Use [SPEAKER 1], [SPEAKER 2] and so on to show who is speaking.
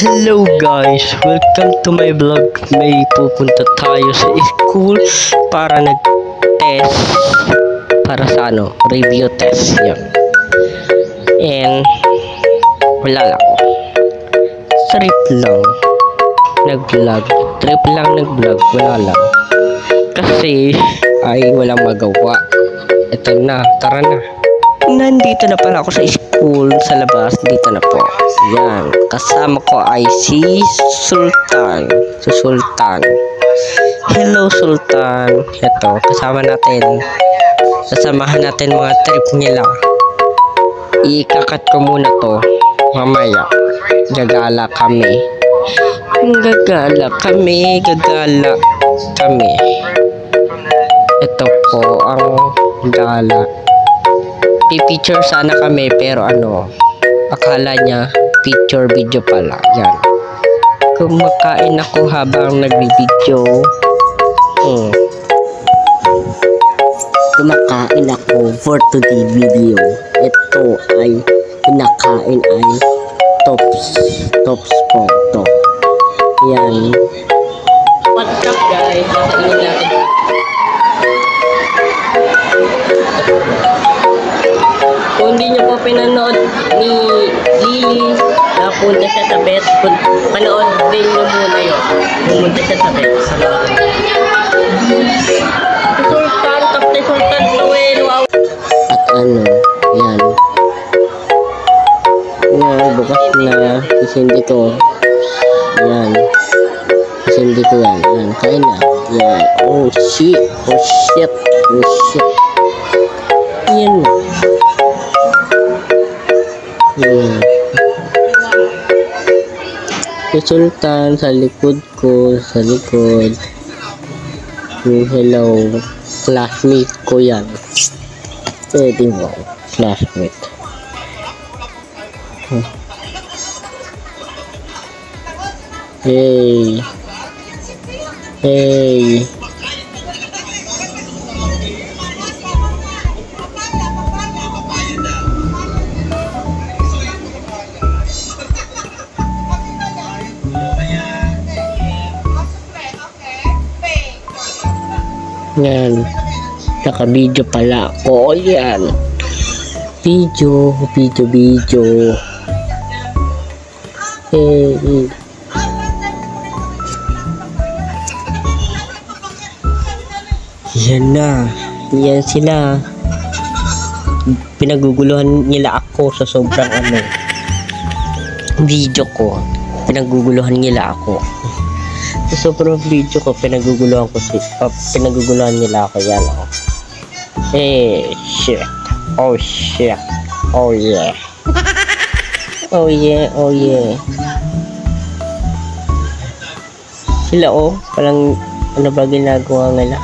[SPEAKER 1] Hello guys! Welcome to my vlog. May pupunta tayo sa school para nag-test para sa review test yun. And wala lang. Trip lang nag-vlog. Wala lang. Kasi ay walang magawa. Ito na, tara na. Nandito na pala ako sa school, sa labas, dito na po. Yan, kasama ko ay si Sultan. Hello Sultan. Ito, kasamahan natin mga trip nila. Ikakat ko muna to. Mamaya, gagala kami. Ito po ang gala. Picture sana kami pero akala niya picture video pala. Yan, kumakain ako habang nagbi-video. Kumakain ako for today video. Ito ay pinakain ay tops po to. Yan, what's up guys, nasa inyo natin. Kung hindi nyo po pinanood ni Lily, napunta siya sa bet, panood din nyo muna yun. Pumunta siya sa bet. Sultan, Kapte Sultan, Noel, wow. At yan. Yan, bukas na, isindi ko. Yan. Isindi ko yan. Yan, kain na. Yan. Oh shit. Yan. Si Sultan sa likod ko, hello, classmate ko yan. Pwede mo, classmate. Hey. Yan, naka-video pala ako. Yan, video. Yan na, yan sila. Pinaguguluhan nila ako sa sobrang video ko. Pinaguguluhan nila ako. Sa sobrang video ko, pinaguguluhan nila ako. Yan o. Shit. Oh yeah. Sila palang ba ginagawa nila?